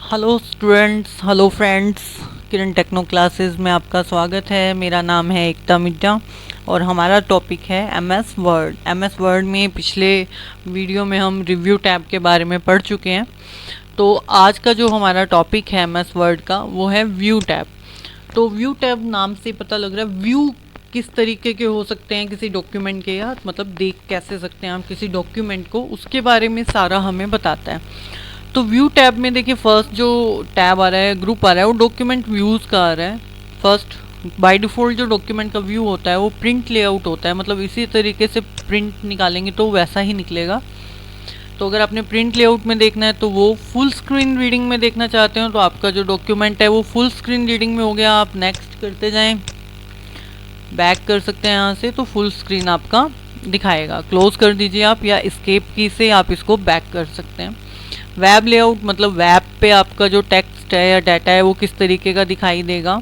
Hello students, hello friends, किरण techno classes में आपका स्वागत है। मेरा नाम है एकता मिड्डा और हमारा टॉपिक है एमएस वर्ड। एमएस वर्ड में पिछले वीडियो में हम रिव्यू टैब के बारे में पढ़ चुके हैं। तो आज का जो हमारा टॉपिक है एमएस वर्ड का वो है व्यू टैब। तो व्यू टैब नाम से पता लग रहा है व्यू किस तरीके के हो सकते हैं किसी डॉक्यूमेंट के, या मतलब देख कैसे सकते हैं हम किसी डॉक्यूमेंट को, उसके बारे में सारा हमें बताता है। तो व्यू टैब में देखिए फर्स्ट जो टैब आ रहा है, ग्रुप आ रहा है, वो डॉक्यूमेंट व्यूज़ का आ रहा है। फर्स्ट बाय डिफ़ॉल्ट जो डॉक्यूमेंट का व्यू होता है वो प्रिंट लेआउट होता है, मतलब इसी तरीके से प्रिंट निकालेंगे तो वैसा ही निकलेगा। तो अगर आपने प्रिंट लेआउट में देखना है तो वो फुल स्क्रीन रीडिंग में देखना चाहते हो तो आपका जो डॉक्यूमेंट है वो फुल स्क्रीन रीडिंग में हो गया। आप नेक्स्ट करते जाएं, बैक कर सकते हैं यहाँ से, तो फुल स्क्रीन आपका दिखाएगा। क्लोज कर दीजिए आप, या एस्केप की से आप इसको बैक कर सकते हैं। वेब लेआउट मतलब वेब पे आपका जो टेक्स्ट है या डाटा है वो किस तरीके का दिखाई देगा।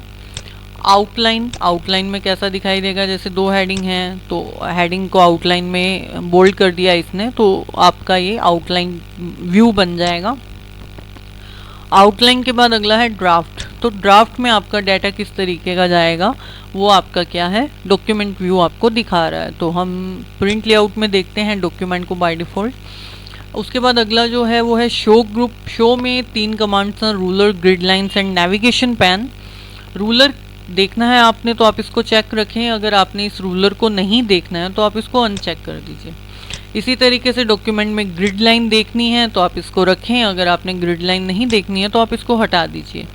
आउटलाइन, आउटलाइन में कैसा दिखाई देगा, जैसे दो हेडिंग हैं तो हेडिंग को आउटलाइन में बोल्ड कर दिया इसने तो आपका ये आउटलाइन व्यू बन जाएगा। आउटलाइन के बाद अगला है ड्राफ्ट। तो ड्राफ्ट में आपका डाटा किस तरीके का जाएगा वो आपका क्या है, डॉक्यूमेंट व्यू आपको दिखा रहा है। तो हम प्रिंट लेआउट में देखते हैं डॉक्यूमेंट को बाय डिफ़ॉल्ट। उसके बाद अगला जो है वो है शो ग्रुप। शो में 3 कमांड्स हैं, ruler, grid lines and navigation pan. Ruler देखना है आपने तो आप इसको चेक रखें, अगर आपने इस रूलर को नहीं देखना है तो आप इसको अनचेक कर दीजिए। इसी तरीके से डॉक्यूमेंट में ग्रिड लाइन देखनी है तो आप इसको रखें, अगर आपने ग्रिड लाइन नहीं देखनी है तो आप इसको हटा दीजिए।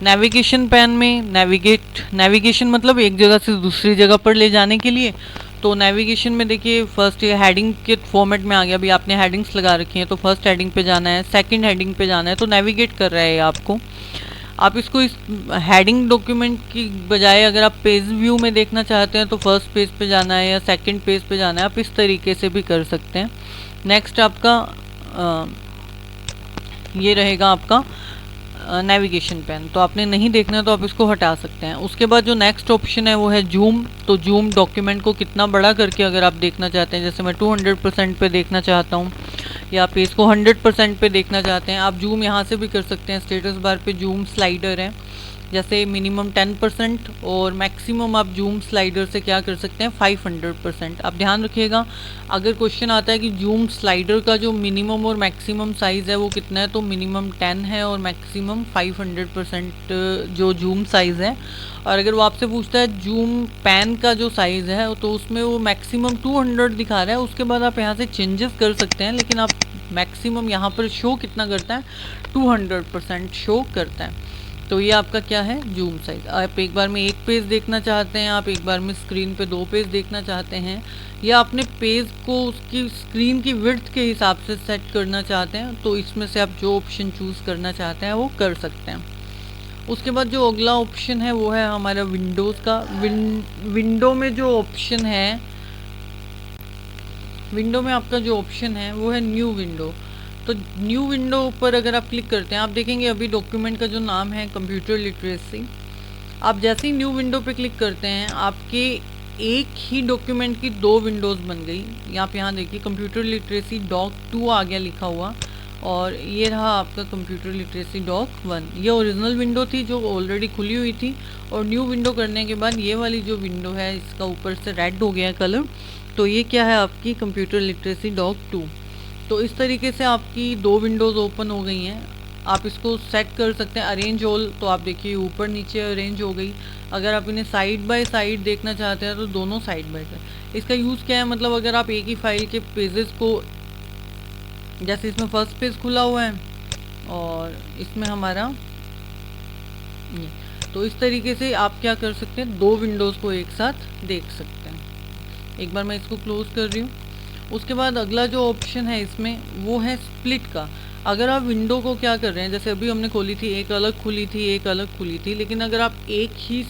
नेविगेशन पैन में नेविगेशन मतलब एक जगह से दूसरी जगह पर ले जाने के लिए। तो नेविगेशन में देखिए फर्स्ट ये हेडिंग के फॉर्मेट में आ गया। अभी आपने हेडिंग्स लगा रखी हैं तो फर्स्ट हेडिंग पे जाना है, सेकंड हेडिंग पे जाना है, तो नेविगेट कर रहा है आपको। आप इसको इस हेडिंग डॉक्यूमेंट की बजाय अगर आप पेज व्यू में देखना चाहते हैं तो फर्स्ट पेज पे जाना है या सेकंड पेज पे जाना है, आप इस तरीके से भी कर सकते हैं। नेक्स्ट आपका ये रहेगा आपका नेविगेशन पैन। तो आपने नहीं देखना है तो आप इसको हटा सकते हैं। उसके बाद जो नेक्स्ट ऑप्शन है वो है जूम। तो जूम डॉक्यूमेंट को कितना बड़ा करके अगर आप देखना चाहते हैं, जैसे मैं 200% पे देखना चाहता हूँ या पेज को 100% पे देखना चाहते हैं, आप जूम यहाँ से भी कर सकते हैं। स्टेटस बार पे जूम स्लाइडर है, जैसे मिनिमम 10% और मैक्सिमम आप जूम स्लाइडर से क्या कर सकते हैं 500%। आप ध्यान रखिएगा, अगर क्वेश्चन आता है कि जूम स्लाइडर का जो मिनिमम और मैक्सिमम साइज़ है वो कितना है, तो मिनिमम 10 है और मैक्सिमम 500% जो जूम साइज़ है। और अगर वो आपसे पूछता है जूम पैन का जो साइज़ है तो उसमें वो मैक्सिमम 200 दिखा रहा है। उसके बाद आप यहाँ से चेंजेस कर सकते हैं, लेकिन आप मैक्सिमम यहाँ पर शो कितना करता है 200% शो करता है। तो ये आपका क्या है जूम साइज। आप एक बार में एक पेज देखना चाहते हैं, आप एक बार में स्क्रीन पे 2 पेज देखना चाहते हैं, या अपने पेज को उसकी स्क्रीन की विड्थ के हिसाब से सेट करना चाहते हैं, तो इसमें से आप जो ऑप्शन चूज़ करना चाहते हैं वो कर सकते हैं। उसके बाद जो अगला ऑप्शन है वो है हमारा विंडोज़ का। विंडो में जो ऑप्शन है, विंडो में आपका जो ऑप्शन है वो है न्यू विंडो। तो न्यू विंडो पर अगर आप क्लिक करते हैं, आप देखेंगे अभी डॉक्यूमेंट का जो नाम है कंप्यूटर लिटरेसी। आप जैसे ही न्यू विंडो पे क्लिक करते हैं आपके एक ही डॉक्यूमेंट की 2 विंडोज़ बन गई। आप यहाँ देखिए कंप्यूटर लिटरेसी डॉक 2 आ गया लिखा हुआ, और ये रहा आपका कंप्यूटर लिटरेसी डॉक 1। ये ओरिजिनल विंडो थी जो ऑलरेडी खुली हुई थी, और न्यू विंडो करने के बाद ये वाली जो विंडो है इसका ऊपर से रेड हो गया कलर, तो ये क्या है आपकी कंप्यूटर लिटरेसी डॉक 2। तो इस तरीके से आपकी 2 विंडोज़ ओपन हो गई हैं। आप इसको सेट कर सकते हैं अरेंज ऑल, तो आप देखिए ऊपर नीचे अरेंज हो गई। अगर आप इन्हें साइड बाय साइड देखना चाहते हैं तो दोनों साइड बाय साइड। इसका यूज़ क्या है, मतलब अगर आप एक ही फाइल के पेजेस को, जैसे इसमें फर्स्ट पेज खुला हुआ है और इसमें हमारा ये, तो इस तरीके से आप क्या कर सकते हैं 2 विंडोज़ को एक साथ देख सकते हैं। एक बार मैं इसको क्लोज कर रही हूँ। उसके बाद अगला जो ऑप्शन है इसमें वो है स्प्लिट का। अगर आप विंडो को क्या कर रहे हैं, जैसे अभी हमने खोली थी, एक अलग खुली थी एक अलग खुली थी, लेकिन अगर आप एक ही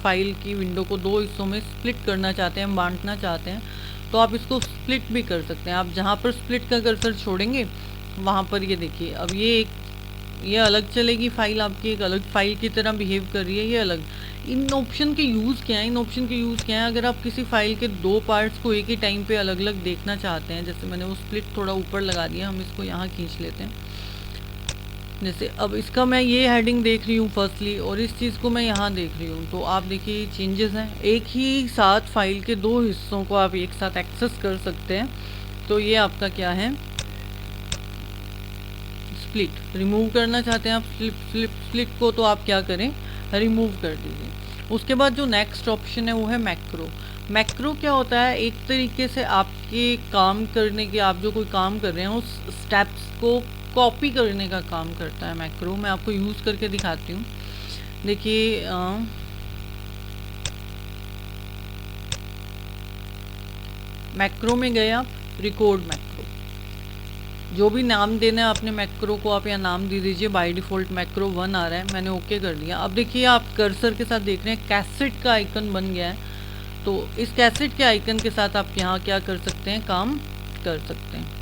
फाइल की विंडो को 2 हिस्सों में स्प्लिट करना चाहते हैं, बांटना चाहते हैं, तो आप इसको स्प्लिट भी कर सकते हैं। आप जहाँ पर स्प्लिट का कर्सर छोड़ेंगे वहाँ पर ये देखिए अब ये अलग चलेगी फाइल, आपकी एक अलग फाइल की तरह बिहेव कर रही है, ये अलग। इन ऑप्शन के यूज़ क्या है, इन ऑप्शन के यूज़ क्या है, अगर आप किसी फाइल के 2 पार्ट्स को एक ही टाइम पे अलग अलग देखना चाहते हैं, जैसे मैंने वो स्प्लिट थोड़ा ऊपर लगा दिया, हम इसको यहाँ खींच लेते हैं। जैसे अब इसका मैं ये हेडिंग देख रही हूँ फर्स्टली, और इस चीज़ को मैं यहाँ देख रही हूँ, तो आप देखिए चेंजेस हैं। एक ही साथ फाइल के दो हिस्सों को आप एक साथ एक्सेस कर सकते हैं। तो ये आपका क्या है, स्प्लिट। रिमूव करना चाहते हैं आप स्प्लिट को, तो आप क्या करें, रिमूव कर दीजिए। उसके बाद जो नेक्स्ट ऑप्शन है वो है मैक्रो। मैक्रो क्या होता है, एक तरीके से आपके काम करने के, आप जो कोई काम कर रहे हैं उस स्टेप्स को कॉपी करने का काम करता है मैक्रो। मैं आपको यूज़ करके दिखाती हूँ। देखिए मैक्रो में गए आप, रिकॉर्ड मैक्रो, जो भी नाम देना है आपने मैक्रो को, आप यहाँ नाम दे दीजिए। बाय डिफ़ॉल्ट मैक्रो 1 आ रहा है, मैंने ओके कर दिया। अब देखिए आप कर्सर के साथ देख रहे हैं कैसेट का आइकन बन गया है। तो इस कैसेट के आइकन के साथ आप यहाँ क्या कर सकते हैं, काम कर सकते हैं।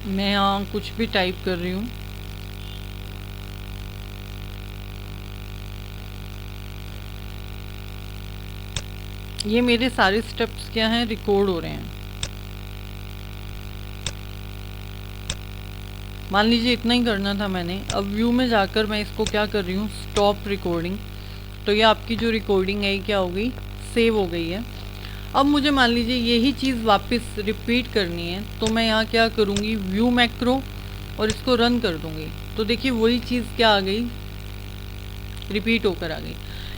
मैं यहाँ कुछ भी टाइप कर रही हूँ। ये मेरे सारे स्टेप्स क्या हैं, रिकॉर्ड हो रहे हैं। मान लीजिए इतना ही करना था मैंने। अब व्यू में जाकर मैं इसको क्या कर रही हूँ, स्टॉप रिकॉर्डिंग। तो ये आपकी जो रिकॉर्डिंग है क्या हो गई, सेव हो गई है। अब मुझे मान लीजिए यही चीज़ वापस रिपीट करनी है, तो मैं यहाँ क्या करूँगी, व्यू मैक्रो, और इसको रन कर दूँगी। तो देखिए वही चीज़ क्या आ गई, रिपीट होकर आ गई।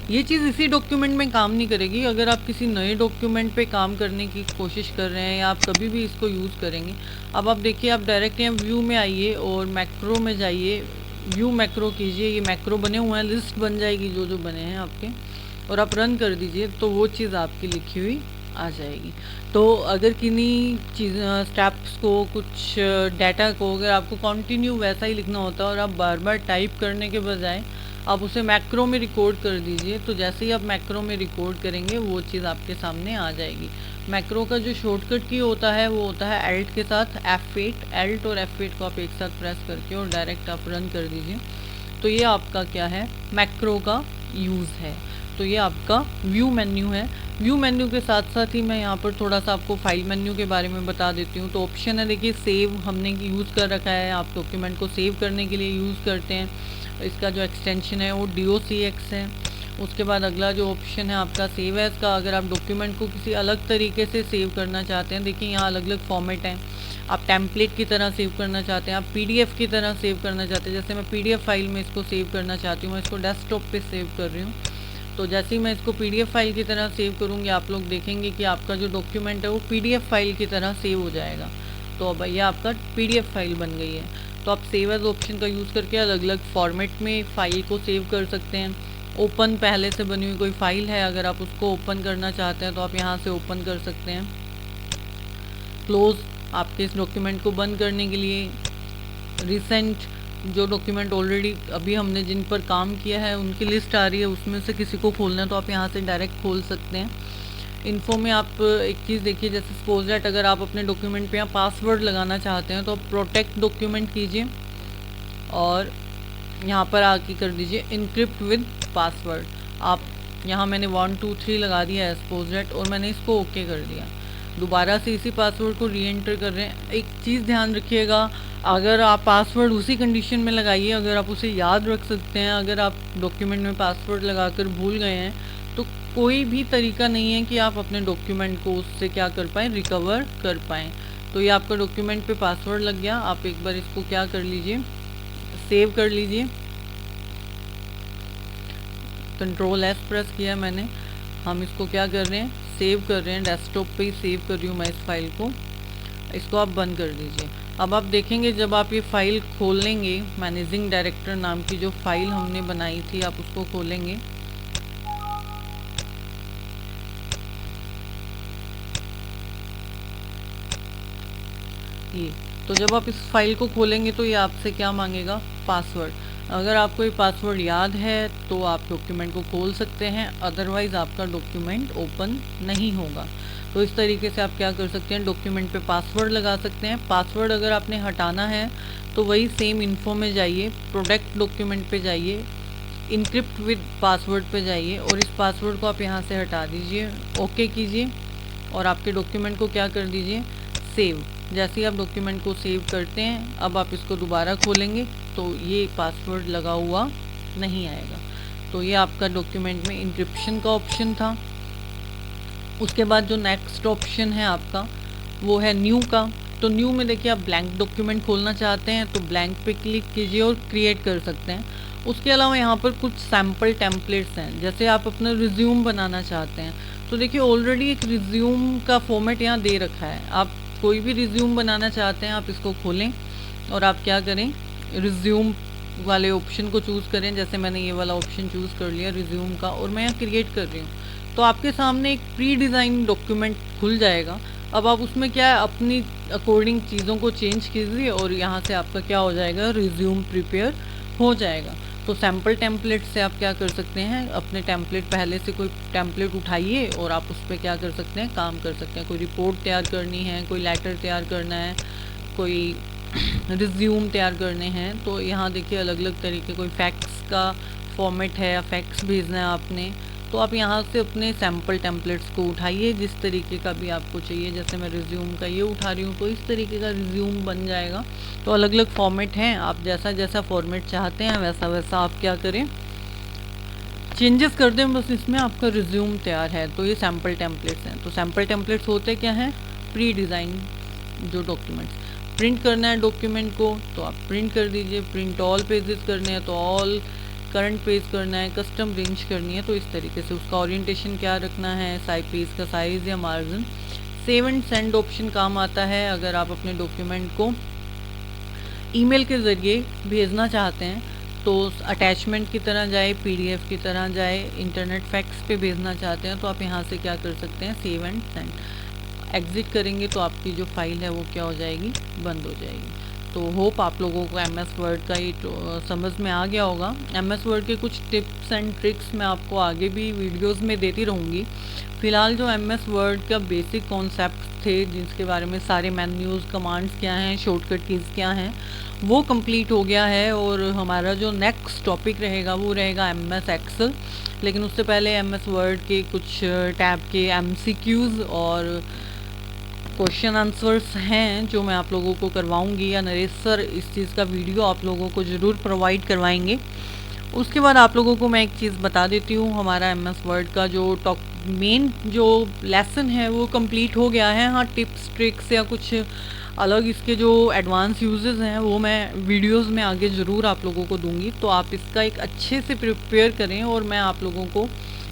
ये चीज़ इसी डॉक्यूमेंट में काम नहीं करेगी। अगर आप किसी नए डॉक्यूमेंट पे काम करने की कोशिश कर रहे हैं या आप कभी भी इसको यूज़ करेंगे। अब आप देखिए, आप डायरेक्ट यहाँ व्यू में आइए और मैक्रो में जाइए, व्यू मैक्रो कीजिए। ये मैक्रो बने हुए हैं, लिस्ट बन जाएगी जो जो बने हैं आपके, और आप रन कर दीजिए तो वो चीज़ आपकी लिखी हुई आ जाएगी। तो अगर किन्हीं चीज़ स्टेप्स को, कुछ डाटा को अगर आपको कंटिन्यू वैसा ही लिखना होता है और आप बार बार टाइप करने के बजाय आप उसे मैक्रो में रिकॉर्ड कर दीजिए, तो जैसे ही आप मैक्रो में रिकॉर्ड करेंगे वो चीज़ आपके सामने आ जाएगी। मैक्रो का जो शॉर्टकट की होता है वो होता है एल्ट के साथ F8। एल्ट और F8 को आप एक साथ प्रेस करके और डायरेक्ट आप रन कर दीजिए। तो ये आपका क्या है, मैक्रो का यूज़ है। तो ये आपका व्यू मेन्यू है। व्यू मेन्यू के साथ साथ ही मैं यहाँ पर थोड़ा सा आपको फाइल मेन्यू के बारे में बता देती हूँ। तो ऑप्शन है, देखिए सेव हमने यूज़ कर रखा है, आप डॉक्यूमेंट को सेव करने के लिए यूज़ करते हैं। इसका जो एक्सटेंशन है वो docx है। उसके बाद अगला जो ऑप्शन है आपका सेव एज का। अगर आप डॉक्यूमेंट को किसी अलग तरीके से सेव करना चाहते हैं, देखिए यहाँ अलग अलग फॉर्मेट हैं। आप टेम्पलेट की तरह सेव करना चाहते हैं, आप PDF की तरह सेव करना चाहते हैं। जैसे मैं PDF फाइल में इसको सेव करना चाहती हूँ, मैं इसको डेस्कटॉप पे सेव कर रही हूँ। तो जैसे ही मैं इसको PDF फाइल की तरह सेव करूँगी, आप लोग देखेंगे कि आपका जो डॉक्यूमेंट है वो PDF फाइल की तरह सेव हो जाएगा। तो अब ये आपका PDF फाइल बन गई है। तो आप सेव एज ऑप्शन का यूज़ करके अलग अलग फॉर्मेट में फ़ाइल को सेव कर सकते हैं। ओपन, पहले से बनी हुई कोई फ़ाइल है, अगर आप उसको ओपन करना चाहते हैं तो आप यहाँ से ओपन कर सकते हैं। क्लोज़, आपके इस डॉक्यूमेंट को बंद करने के लिए। रिसेंट, जो डॉक्यूमेंट ऑलरेडी अभी हमने जिन पर काम किया है उनकी लिस्ट आ रही है, उसमें से किसी को खोलना है तो आप यहाँ से डायरेक्ट खोल सकते हैं। इन्फो में आप एक चीज़ देखिए, जैसे सपोज दैट अगर आप अपने डॉक्यूमेंट पे यहाँ पासवर्ड लगाना चाहते हैं तो आप प्रोटेक्ट डॉक्यूमेंट कीजिए और यहाँ पर आके कर दीजिए इनक्रिप्ट विद पासवर्ड। आप यहाँ मैंने 1 2 3 लगा दिया है सपोज दैट, और मैंने इसको ओके कर दिया। दोबारा से इसी पासवर्ड को री एंटर कर रहे हैं। एक चीज़ ध्यान रखिएगा, अगर आप पासवर्ड उसी कंडीशन में लगाइए अगर आप उसे याद रख सकते हैं। अगर आप डॉक्यूमेंट में पासवर्ड लगाकर भूल गए हैं तो कोई भी तरीका नहीं है कि आप अपने डॉक्यूमेंट को उससे क्या कर पाएँ, रिकवर कर पाएँ। तो ये आपका डॉक्यूमेंट पे पासवर्ड लग गया। आप एक बार इसको क्या कर लीजिए, सेव कर लीजिए। Ctrl+S प्रेस किया मैंने। हम इसको क्या कर रहे हैं, सेव कर रहे हैं। डेस्कटॉप पे ही सेव कर रही हूँ मैं इस फाइल को। इसको आप बंद कर दीजिए। अब आप देखेंगे जब आप ये फाइल खोलेंगे, मैनेजिंग डायरेक्टर नाम की जो फाइल हमने बनाई थी, आप उसको खोलेंगे। ये तो जब आप इस फाइल को खोलेंगे तो ये आपसे क्या मांगेगा, पासवर्ड। अगर आपको ये पासवर्ड याद है तो आप डॉक्यूमेंट को खोल सकते हैं, अदरवाइज़ आपका डॉक्यूमेंट ओपन नहीं होगा। तो इस तरीके से आप क्या कर सकते हैं, डॉक्यूमेंट पे पासवर्ड लगा सकते हैं। पासवर्ड अगर आपने हटाना है तो वही सेम इन्फो में जाइए, प्रोडक्ट डॉक्यूमेंट पे जाइए, इनक्रिप्ट विद पासवर्ड पे जाइए और इस पासवर्ड को आप यहाँ से हटा दीजिए, ओके कीजिए और आपके डॉक्यूमेंट को क्या कर दीजिए, सेव। जैसे ही आप डॉक्यूमेंट को सेव करते हैं, अब आप इसको दोबारा खोलेंगे तो ये पासवर्ड लगा हुआ नहीं आएगा। तो ये आपका डॉक्यूमेंट में इंक्रिप्शन का ऑप्शन था। उसके बाद जो नेक्स्ट ऑप्शन है आपका वो है न्यू का। तो न्यू में देखिए, आप ब्लैंक डॉक्यूमेंट खोलना चाहते हैं तो ब्लैंक पे क्लिक कीजिए और क्रिएट कर सकते हैं। उसके अलावा यहाँ पर कुछ सैम्पल टेम्पलेट्स हैं, जैसे आप अपना रिज्यूम बनाना चाहते हैं तो देखिए ऑलरेडी एक रिज्यूम का फॉर्मेट यहाँ दे रखा है। आप कोई भी रिज्यूम बनाना चाहते हैं, आप इसको खोलें और आप क्या करें, रिज्यूम वाले ऑप्शन को चूज़ करें। जैसे मैंने ये वाला ऑप्शन चूज़ कर लिया रिज्यूम का और मैं यहाँ क्रिएट कर रही हूँ, तो आपके सामने एक प्री डिज़ाइन डॉक्यूमेंट खुल जाएगा। अब आप उसमें क्या है, अपनी अकॉर्डिंग चीज़ों को चेंज कीजिए और यहाँ से आपका क्या हो जाएगा, रिज्यूम प्रिपेयर हो जाएगा। तो सैम्पल टेम्पलेट से आप क्या कर सकते हैं, अपने टेम्पलेट पहले से कोई टेम्पलेट उठाइए और आप उस पर क्या कर सकते हैं, काम कर सकते हैं। कोई रिपोर्ट तैयार करनी है, कोई लेटर तैयार करना है, कोई रिज्यूम तैयार करने हैं, तो यहाँ देखिए अलग अलग तरीके, कोई फैक्स का फॉर्मेट है या फैक्स भेजना है आपने, तो आप यहाँ से अपने सैम्पल टेम्पलेट्स को उठाइए जिस तरीके का भी आपको चाहिए। जैसे मैं रिज्यूम का ये उठा रही हूँ तो इस तरीके का रिज्यूम बन जाएगा। तो अलग अलग फॉर्मेट हैं, आप जैसा जैसा फॉर्मेट चाहते हैं वैसा वैसा आप क्या करें, चेंजेस कर दें, बस इसमें आपका रिज्यूम तैयार है। तो ये सैम्पल टेम्पलेट्स हैं। तो सैम्पल टेम्पलेट्स होते क्या हैं, प्री डिज़ाइन जो डॉक्यूमेंट्स। प्रिंट करना है डॉक्यूमेंट को तो आप प्रिंट कर दीजिए, प्रिंट ऑल पेजेस करने हैं तो ऑल, करंट पेज करना है, कस्टम रेंज करनी है तो इस तरीके से उसका ओरिएंटेशन क्या रखना है, पेज का साइज़ या margin. Save and send option काम आता है अगर आप अपने डॉक्यूमेंट को ईमेल के ज़रिए भेजना चाहते हैं, तो अटैचमेंट की तरह जाए, पीडीएफ की तरह जाए, इंटरनेट फैक्स पे भेजना चाहते हैं तो आप यहाँ से क्या कर सकते हैं, सेव एंड सेंड। एग्ज़िट करेंगे तो आपकी जो फाइल है वो क्या हो जाएगी, बंद हो जाएगी। तो होप आप लोगों को एमएस वर्ड का ये समझ में आ गया होगा। एमएस वर्ड के कुछ टिप्स एंड ट्रिक्स मैं आपको आगे भी वीडियोस में देती रहूँगी। फ़िलहाल जो एमएस वर्ड का बेसिक कॉन्सेप्ट थे, जिसके बारे में सारे मेन्यूज़, कमांड्स क्या हैं, शॉर्टकट कीज़ क्या हैं, वो कंप्लीट हो गया है और हमारा जो नेक्स्ट टॉपिक रहेगा वो रहेगा एमएस एक्सेल। लेकिन उससे पहले एमएस वर्ड के कुछ टैब के एमसीक्यूज़ और क्वेश्चन आंसर्स हैं जो मैं आप लोगों को करवाऊंगी, या नरेश सर इस चीज़ का वीडियो आप लोगों को ज़रूर प्रोवाइड करवाएंगे। उसके बाद आप लोगों को मैं एक चीज़ बता देती हूँ, हमारा एमएस वर्ड का जो मेन जो लेसन है वो कंप्लीट हो गया है। हाँ, टिप्स ट्रिक्स या कुछ अलग इसके जो एडवांस यूजेस हैं वो मैं वीडियोस में आगे ज़रूर आप लोगों को दूंगी। तो आप इसका एक अच्छे से प्रिपेयर करें और मैं आप लोगों को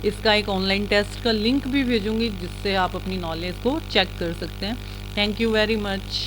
इसका एक ऑनलाइन टेस्ट का लिंक भी भेजूंगी जिससे आप अपनी नॉलेज को चेक कर सकते हैं। Thank you very much.